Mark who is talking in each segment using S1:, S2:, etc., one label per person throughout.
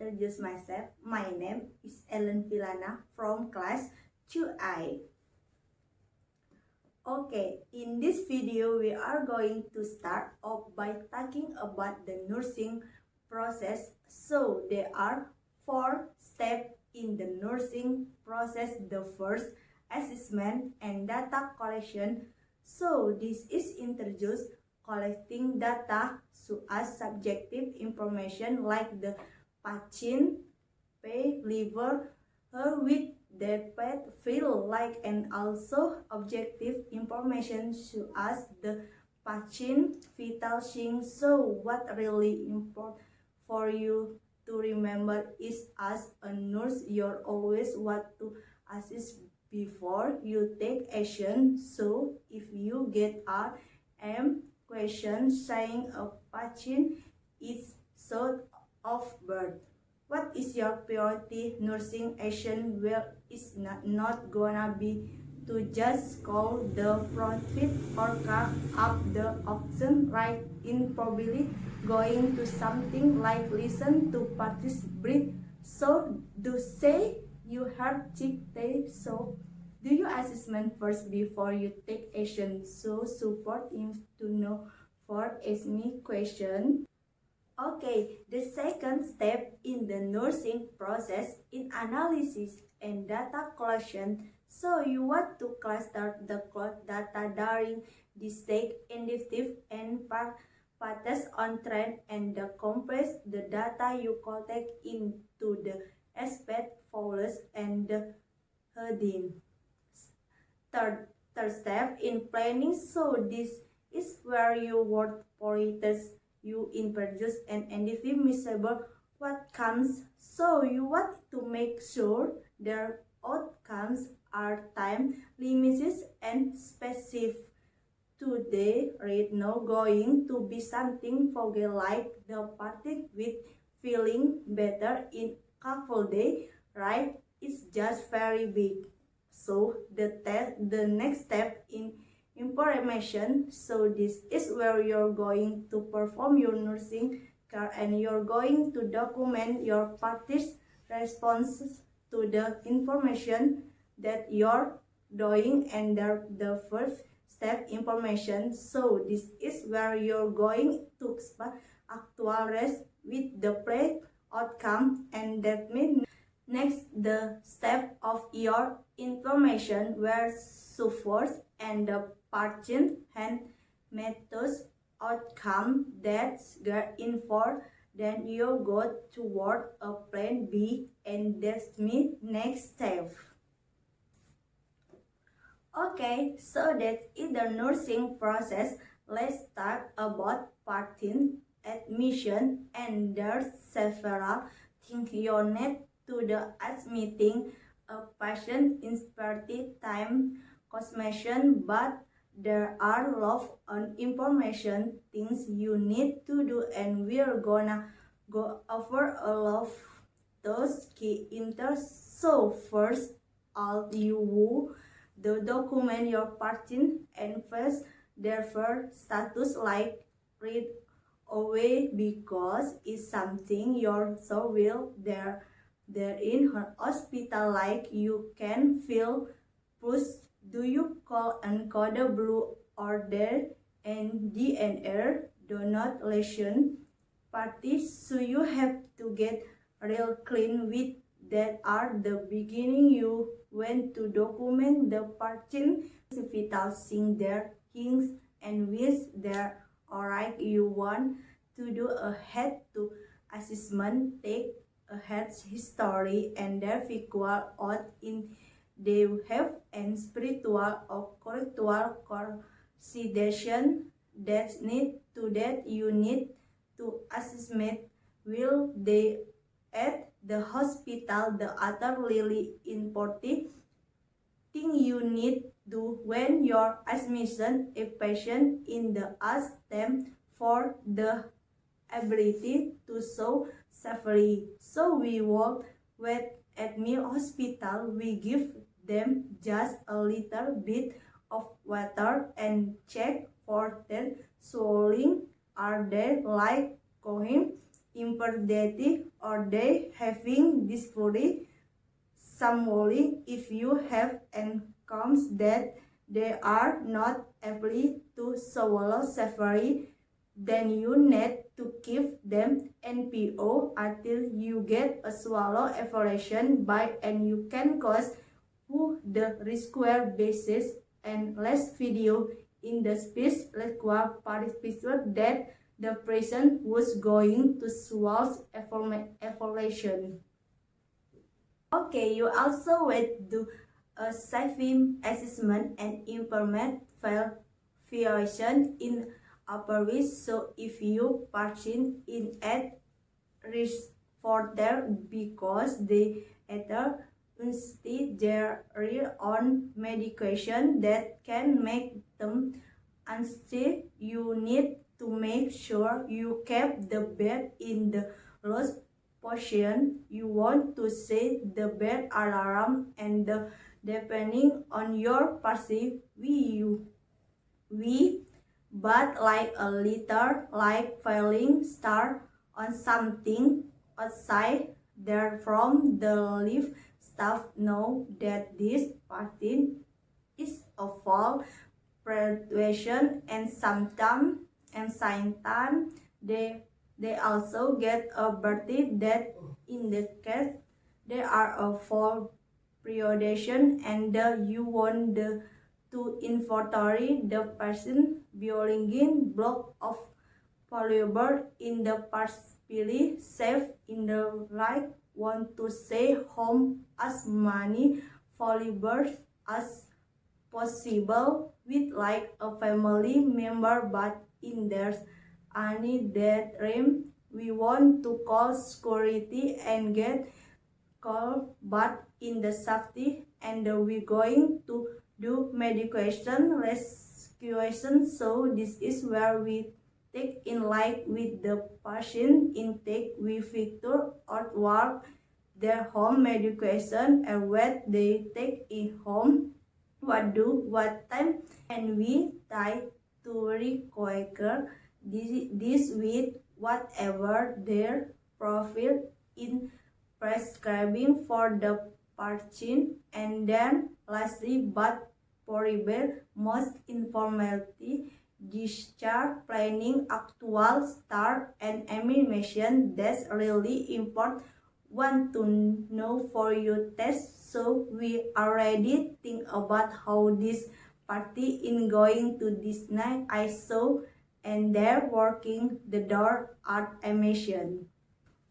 S1: introduce myself. My name is Ellen Vilana from class 2I. Okay, in this video we are going to start off by talking about the nursing process. So there are 4 steps in the nursing process. The first, assessment and data collection. So this is introduced collecting data such as subjective information like the patient, pay, liver, with their pet feel like, and also objective information such as the patient vital signs. So what really important for you to remember is, as a nurse, you're always want to assist before you take action. So if you get a question saying a patient is short of birth, what is your priority nursing action? Well, it's not gonna be to just call the profit or cut up the option, right? In probably going to something like listen to participate. So do say you have checked day. So do your assessment first before you take action. So support him to know for ask me question. Okay, the second step in the nursing process in analysis and data collection. So you want to cluster the data during the stage, indicative and patterns on trend, and compress the data you collect into the aspect follows and the heading. Third step in planning. So this is where you work priorities. You introduce an indefensible what comes. So you want to make sure their outcomes are time limited and specific. Today, right now, going to be something forget like the party with feeling better in couple day, right? It's just very big. So the next step in information. So this is where you're going to perform your nursing care, and you're going to document your parties' responses to the information that you're doing, and the first step information. So this is where you're going to actual rest with the play outcome, and that means next the step of your information where support and the patient and methods outcome that's get info. Then you go toward a plan B, and that's me next step. Okay, so that's it the nursing process. Let's talk about patient admission, and there's several things you need to the admitting a patient in spare time consumption, but there are a lot of information things you need to do, and we're gonna go over a lot of those key interests. So first, all you the document your patient and first therefore status like read away, because it's something your soul will there in her hospital, like you can feel push. Do you call encoder blue or there and DNR do not listen parties? So you have to get real clean with that are the beginning. You went to document the patient vital sign their things and with their alright. You want to do a head to assessment, take a head history and their physical out in they have and spiritual or correctual consideration that need to that you need to assessment. Will they at the hospital? The other really important thing you need to when your admission a patient in the ask them for the ability to show safely. So we work with at me hospital, we give them just a little bit of water and check for their swelling. Are they like going infertility or they having dysphoria. Similarly, if you have encountered that they are not able to swallow safely, then you need to keep them NPO until you get a swallow evaluation by and you can cause who the required basis and last video in the speech require participants that the person was going to swallow evaluation. Okay, you also will do a saving assessment and implement variation in upper risk. So if you person in at risk for their because they either instead their own medication that can make them unsafe, you need to make sure you keep the bed in the lowest position. You want to set the bed alarm and depending on your perceived we but like a little like falling star on something outside there from the lift staff know that this party is a fall graduation and sometimes they also get a birthday that indicates there are a fall periodization and you want to inventory the person belonging block of valuable in the partially safe in the right want to stay home as many valuables as possible with like a family member, but in there's any that room we want to call security and get call but in the safety and we going to do medication rescuation. So this is where we take in like with the patient intake we figure out what their home medication and what they take in home, what do, what time, and we try to require this with whatever their profile in prescribing for the patient. And then lastly but probably most informality discharge planning actual start and animation. That's really important want to know for your test. So we already think about how this party is going to this night I saw and they're working the door at emission.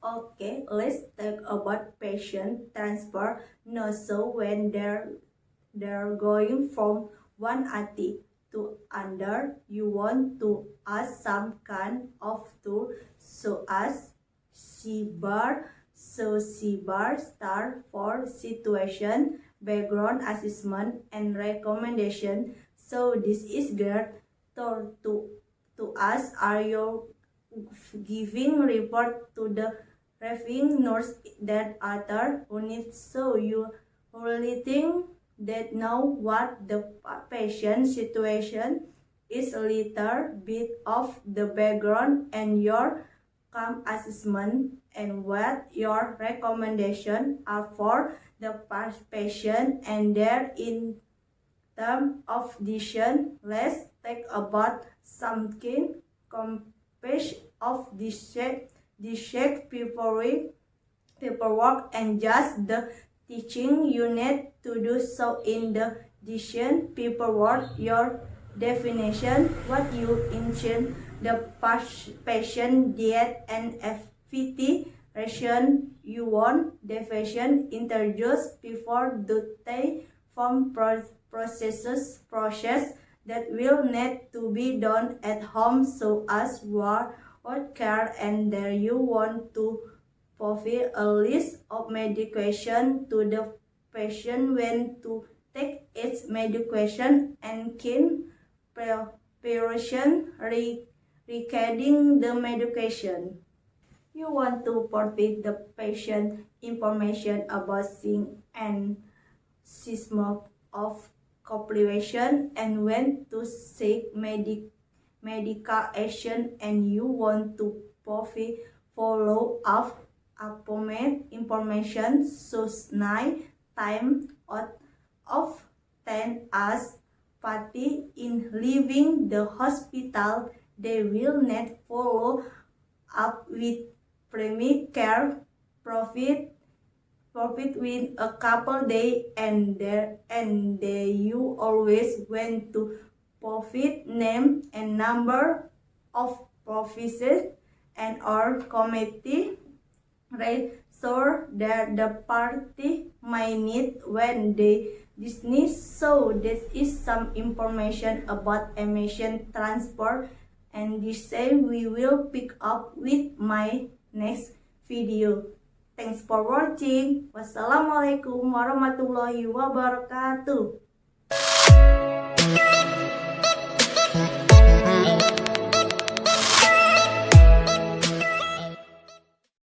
S1: Okay, let's talk about patient transfer. No, so when they're going from one AT to another, you want to ask some kind of tool. So as C bar. So C bar start for situation, background assessment, and recommendation. So this is good to us. Are you giving report to the reviewing nurse that other unit? So you really think that know what the patient situation is a little bit of the background and your assessment and what your recommendation are for the patient. And there in terms of decision, let's talk about something complex of this check paperwork and just the teaching you need to do. So in the decision paperwork, your definition, what you intend, the patient diet and FVT ration you want, definition introduced before the take from process that will need to be done at home. So as what care and there you want to provide a list of medication to the patient when to take its medication and can preparation regarding the medication. You want to provide the patient information about things and system of complication and when to seek medical action, and you want to provide follow up appointment information such night time out of 10 as party in leaving the hospital. They will not follow up with primary care profit with a couple days and you always went to profit name and number of profits and or committee right so that the party might need when they dismiss. So this is some information about emission transport, and this say we will pick up with my next video. Thanks for watching. Wassalamualaikum warahmatullahi wabarakatuh.